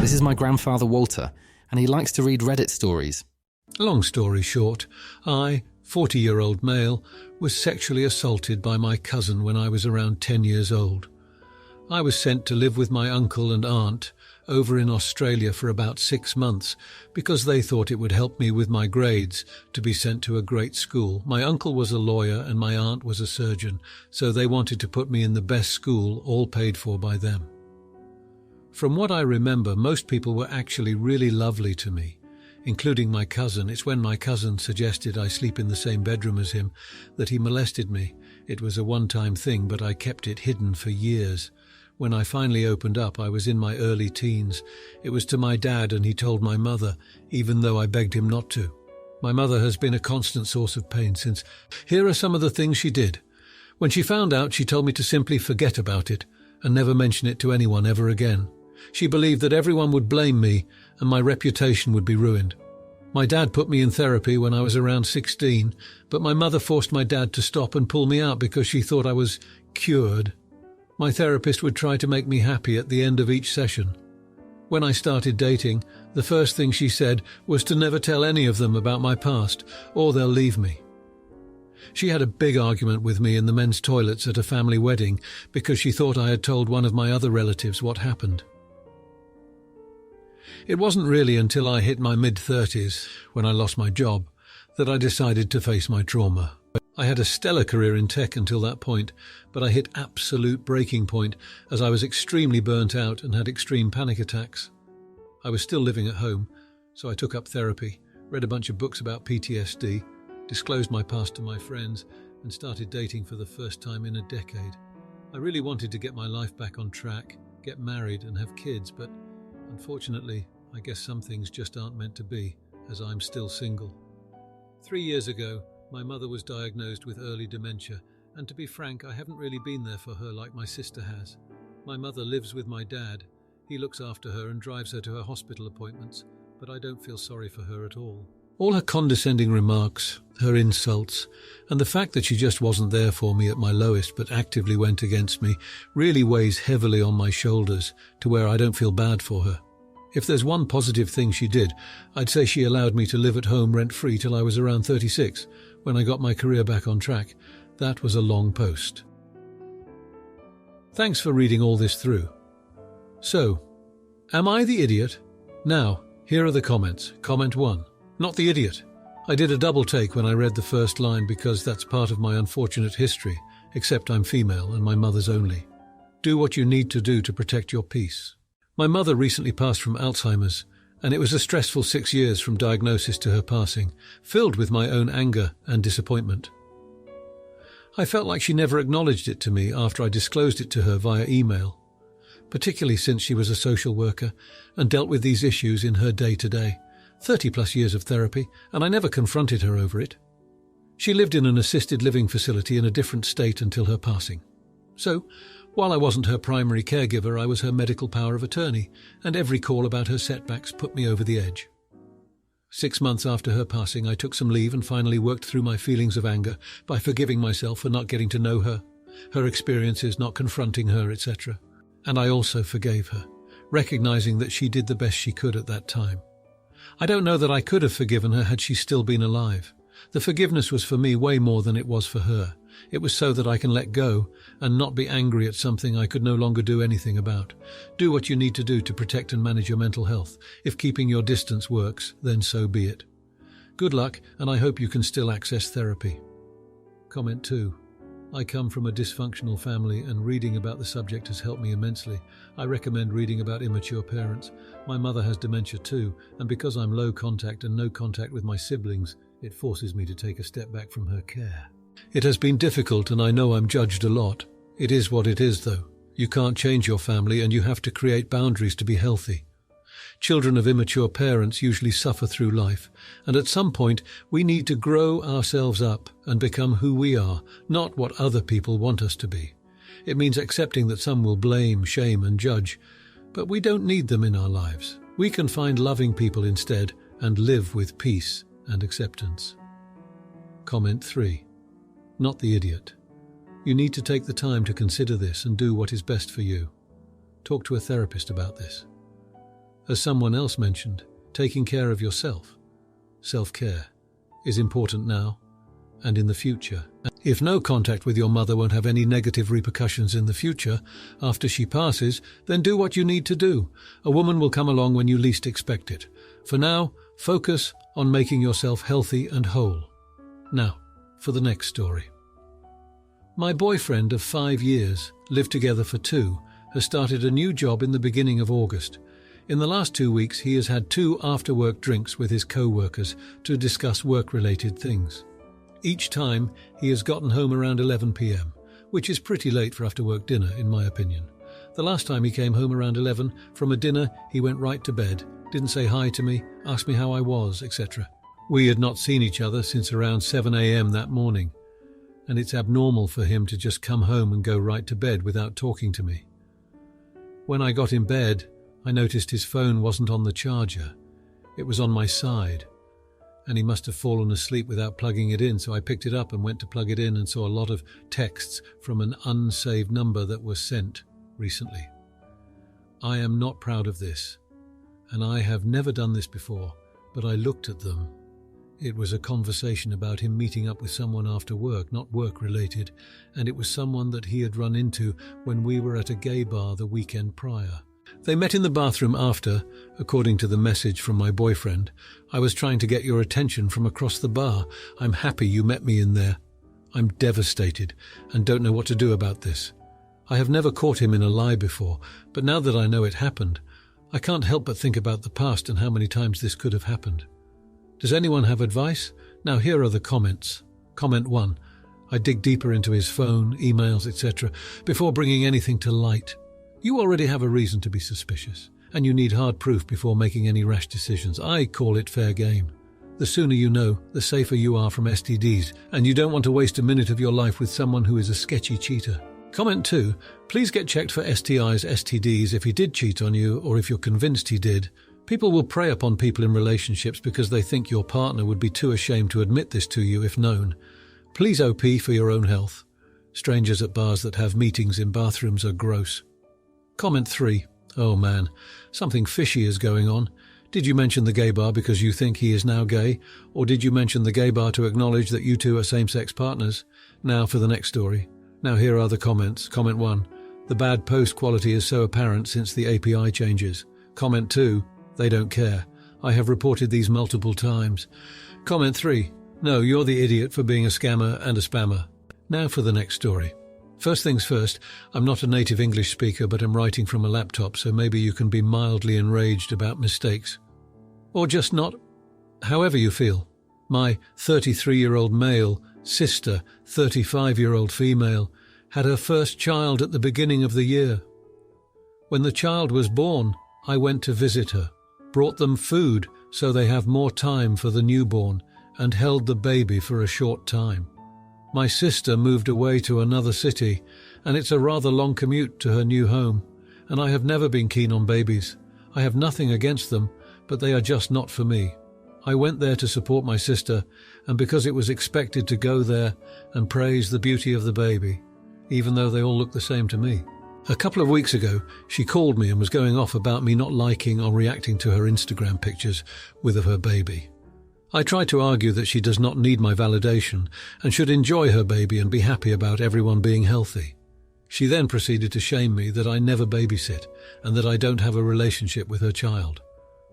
This is my grandfather Walter, and he likes to read Reddit stories. Long story short, I, 40-year-old male, was sexually assaulted by my cousin when I was around 10 years old. I was sent to live with my uncle and aunt over in Australia for about 6 months because they thought it would help me with my grades to be sent to a great school. My uncle was a lawyer and my aunt was a surgeon, so they wanted to put me in the best school, all paid for by them. From what I remember, most people were actually really lovely to me, including my cousin. It's when my cousin suggested I sleep in the same bedroom as him that he molested me. It was a one-time thing, but I kept it hidden for years. When I finally opened up, I was in my early teens. It was to my dad, and he told my mother, even though I begged him not to. My mother has been a constant source of pain since. Here are some of the things she did. When she found out, she told me to simply forget about it and never mention it to anyone ever again. She believed that everyone would blame me and my reputation would be ruined. My dad put me in therapy when I was around 16, but my mother forced my dad to stop and pull me out because she thought I was cured. My therapist would try to make me happy at the end of each session. When I started dating, the first thing she said was to never tell any of them about my past, or they'll leave me. She had a big argument with me in the men's toilets at a family wedding because she thought I had told one of my other relatives what happened. It wasn't really until I hit my mid-30s, when I lost my job, that I decided to face my trauma. I had a stellar career in tech until that point, but I hit absolute breaking point as I was extremely burnt out and had extreme panic attacks. I was still living at home, so I took up therapy, read a bunch of books about PTSD, disclosed my past to my friends, and started dating for the first time in a decade. I really wanted to get my life back on track, get married and have kids, but unfortunately, I guess some things just aren't meant to be, as I'm still single. 3 years ago, my mother was diagnosed with early dementia, and to be frank, I haven't really been there for her like my sister has. My mother lives with my dad. He looks after her and drives her to her hospital appointments, but I don't feel sorry for her at all. All her condescending remarks, her insults, and the fact that she just wasn't there for me at my lowest but actively went against me really weighs heavily on my shoulders to where I don't feel bad for her. If there's one positive thing she did, I'd say she allowed me to live at home rent-free till I was around 36, when I got my career back on track. That was a long post. Thanks for reading all this through. So, am I the idiot? Now, here are the comments. Comment 1. Not the idiot. I did a double take when I read the first line because that's part of my unfortunate history, except I'm female and my mother's only. Do what you need to do to protect your peace. My mother recently passed from Alzheimer's, and it was a stressful 6 years from diagnosis to her passing, filled with my own anger and disappointment. I felt like she never acknowledged it to me after I disclosed it to her via email, particularly since she was a social worker and dealt with these issues in her day-to-day. 30-plus years of therapy, and I never confronted her over it. She lived in an assisted living facility in a different state until her passing. So, while I wasn't her primary caregiver, I was her medical power of attorney, and every call about her setbacks put me over the edge. 6 months after her passing, I took some leave and finally worked through my feelings of anger by forgiving myself for not getting to know her, her experiences, not confronting her, etc. And I also forgave her, recognizing that she did the best she could at that time. I don't know that I could have forgiven her had she still been alive. The forgiveness was for me way more than it was for her. It was so that I can let go and not be angry at something I could no longer do anything about. Do what you need to do to protect and manage your mental health. If keeping your distance works, then so be it. Good luck, and I hope you can still access therapy. Comment 2. I come from a dysfunctional family, and reading about the subject has helped me immensely. I recommend reading about immature parents. My mother has dementia too, and because I'm low contact and no contact with my siblings, it forces me to take a step back from her care. It has been difficult, and I know I'm judged a lot. It is what it is, though. You can't change your family, and you have to create boundaries to be healthy. Children of immature parents usually suffer through life, and at some point we need to grow ourselves up and become who we are, not what other people want us to be. It means accepting that some will blame, shame, and judge, but we don't need them in our lives. We can find loving people instead and live with peace and acceptance. Comment 3. Not the idiot. You need to take the time to consider this and do what is best for you. Talk to a therapist about this. As someone else mentioned, taking care of yourself, self-care, is important now and in the future. If no contact with your mother won't have any negative repercussions in the future, after she passes, then do what you need to do. A woman will come along when you least expect it. For now, focus on making yourself healthy and whole. Now, for the next story. My boyfriend of 5 years, lived together for 2, has started a new job in the beginning of August. In the last 2 weeks, he has had 2 after-work drinks with his co-workers to discuss work-related things. Each time, he has gotten home around 11 p.m, which is pretty late for after-work dinner, in my opinion. The last time he came home around 11 from a dinner, he went right to bed, didn't say hi to me, asked me how I was, etc. We had not seen each other since around 7 a.m. that morning, and it's abnormal for him to just come home and go right to bed without talking to me. When I got in bed, I noticed his phone wasn't on the charger. It was on my side, and he must have fallen asleep without plugging it in, so I picked it up and went to plug it in and saw a lot of texts from an unsaved number that was sent recently. I am not proud of this, and I have never done this before, but I looked at them. It was a conversation about him meeting up with someone after work, not work-related, and it was someone that he had run into when we were at a gay bar the weekend prior. They met in the bathroom after, according to the message from my boyfriend. I was trying to get your attention from across the bar. I'm happy you met me in there. I'm devastated and don't know what to do about this. I have never caught him in a lie before, but now that I know it happened, I can't help but think about the past and how many times this could have happened. Does anyone have advice? Now here are the comments. Comment 1. I dig deeper into his phone, emails, etc. before bringing anything to light. You already have a reason to be suspicious, and you need hard proof before making any rash decisions. I call it fair game. The sooner you know, the safer you are from STDs, and you don't want to waste a minute of your life with someone who is a sketchy cheater. Comment 2. Please get checked for STIs, STDs if he did cheat on you, or if you're convinced he did. People will prey upon people in relationships because they think your partner would be too ashamed to admit this to you if known. Please OP for your own health. Strangers at bars that have meetings in bathrooms are gross. Comment 3. Oh man, something fishy is going on. Did you mention the gay bar because you think he is now gay? Or did you mention the gay bar to acknowledge that you two are same-sex partners? Now for the next story. Now here are the comments. Comment 1. The bad post quality is so apparent since the API changes. Comment 2. They don't care. I have reported these multiple times. Comment 3. No, you're the idiot for being a scammer and a spammer. Now for the next story. First things first, I'm not a native English speaker, but I'm writing from a laptop, so maybe you can be mildly enraged about mistakes. Or just not. However you feel. My 33-year-old male sister, 35-year-old female, had her first child at the beginning of the year. When the child was born, I went to visit her, brought them food so they have more time for the newborn, and held the baby for a short time. My sister moved away to another city, and it's a rather long commute to her new home, and I have never been keen on babies. I have nothing against them, but they are just not for me. I went there to support my sister, and because it was expected to go there and praise the beauty of the baby, even though they all look the same to me. A couple of weeks ago, she called me and was going off about me not liking or reacting to her Instagram pictures with of her baby. I tried to argue that she does not need my validation and should enjoy her baby and be happy about everyone being healthy. She then proceeded to shame me that I never babysit and that I don't have a relationship with her child.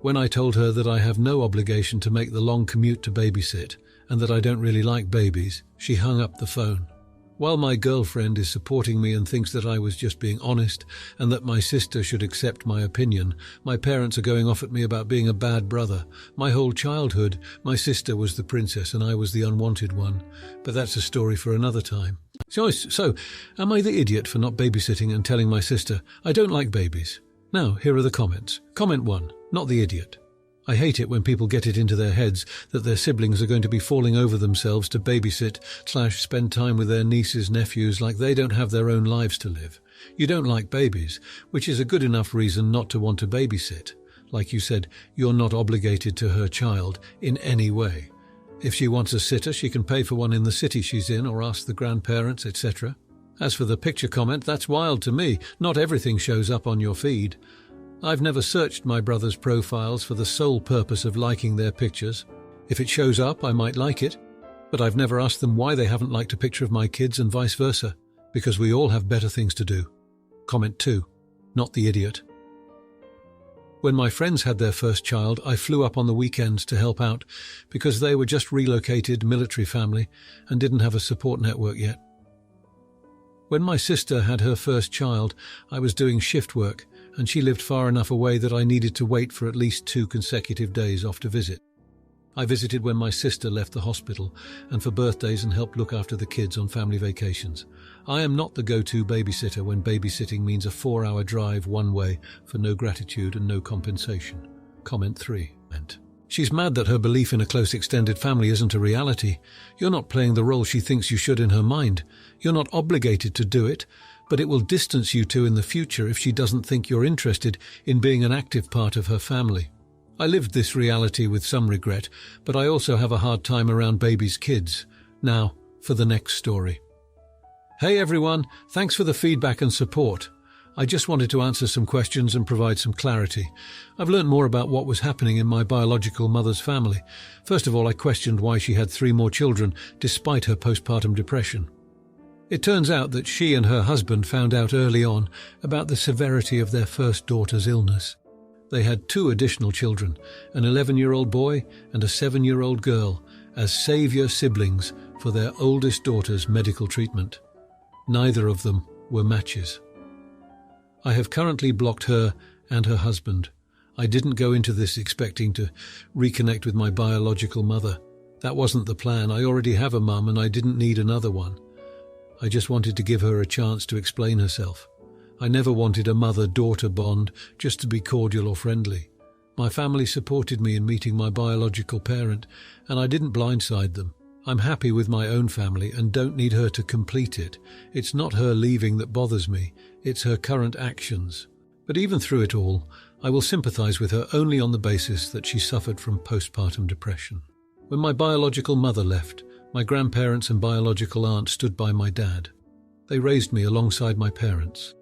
When I told her that I have no obligation to make the long commute to babysit and that I don't really like babies, she hung up the phone. While my girlfriend is supporting me and thinks that I was just being honest and that my sister should accept my opinion, my parents are going off at me about being a bad brother. My whole childhood, my sister was the princess and I was the unwanted one. But that's a story for another time. So, am I the idiot for not babysitting and telling my sister, I don't like babies? Now, here are the comments. Comment 1. Not the idiot. I hate it when people get it into their heads that their siblings are going to be falling over themselves to babysit/spend time with their nieces, nephews like they don't have their own lives to live. You don't like babies, which is a good enough reason not to want to babysit. Like you said, you're not obligated to her child in any way. If she wants a sitter, she can pay for one in the city she's in or ask the grandparents, etc. As for the picture comment, that's wild to me. Not everything shows up on your feed. I've never searched my brother's profiles for the sole purpose of liking their pictures. If it shows up, I might like it, but I've never asked them why they haven't liked a picture of my kids and vice versa, because we all have better things to do. Comment 2. Not the idiot. When my friends had their first child, I flew up on the weekends to help out because they were just relocated military family and didn't have a support network yet. When my sister had her first child, I was doing shift work and she lived far enough away that I needed to wait for at least 2 consecutive days off to visit. I visited when my sister left the hospital and for birthdays and helped look after the kids on family vacations. I am not the go-to babysitter when babysitting means a 4-hour drive one way for no gratitude and no compensation. Comment 3. She's mad that her belief in a close extended family isn't a reality. You're not playing the role she thinks you should in her mind. You're not obligated to do it, but it will distance you two in the future if she doesn't think you're interested in being an active part of her family. I lived this reality with some regret, but I also have a hard time around babies' kids. Now, for the next story. Hey everyone, thanks for the feedback and support. I just wanted to answer some questions and provide some clarity. I've learned more about what was happening in my biological mother's family. First of all, I questioned why she had 3 more children despite her postpartum depression. It turns out that she and her husband found out early on about the severity of their first daughter's illness. They had 2 additional children, an 11-year-old boy and a 7-year-old girl, as savior siblings for their oldest daughter's medical treatment. Neither of them were matches. I have currently blocked her and her husband. I didn't go into this expecting to reconnect with my biological mother. That wasn't the plan. I already have a mum and I didn't need another one. I just wanted to give her a chance to explain herself. I never wanted a mother-daughter bond just to be cordial or friendly. My family supported me in meeting my biological parent, and I didn't blindside them. I'm happy with my own family and don't need her to complete it. It's not her leaving that bothers me, it's her current actions. But even through it all, I will sympathize with her only on the basis that she suffered from postpartum depression. When my biological mother left, my grandparents and biological aunt stood by my dad. They raised me alongside my parents.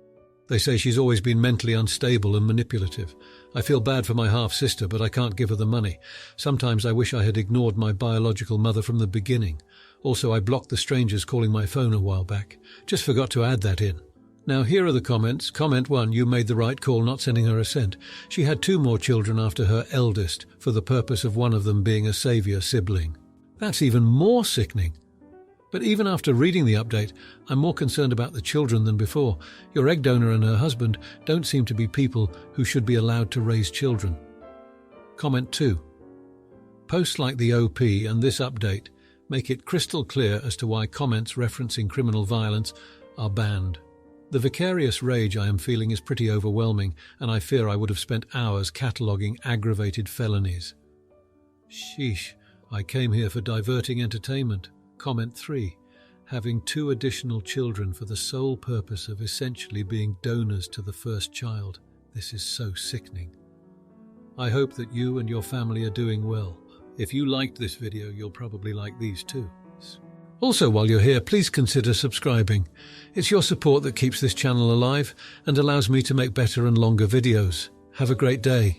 They say she's always been mentally unstable and manipulative. I feel bad for my half-sister, but I can't give her the money. Sometimes I wish I had ignored my biological mother from the beginning. Also, I blocked the strangers calling my phone a while back. Just forgot to add that in. Now, here are the comments. Comment 1, you made the right call not sending her a cent. She had 2 more children after her eldest, for the purpose of one of them being a savior sibling. That's even more sickening. But even after reading the update, I'm more concerned about the children than before. Your egg donor and her husband don't seem to be people who should be allowed to raise children. Comment 2. Posts like the OP and this update make it crystal clear as to why comments referencing criminal violence are banned. The vicarious rage I am feeling is pretty overwhelming, and I fear I would have spent hours cataloguing aggravated felonies. Sheesh, I came here for diverting entertainment. Comment 3. Having 2 additional children for the sole purpose of essentially being donors to the first child. This is so sickening. I hope that you and your family are doing well. If you liked this video, you'll probably like these too. Also, while you're here, please consider subscribing. It's your support that keeps this channel alive and allows me to make better and longer videos. Have a great day.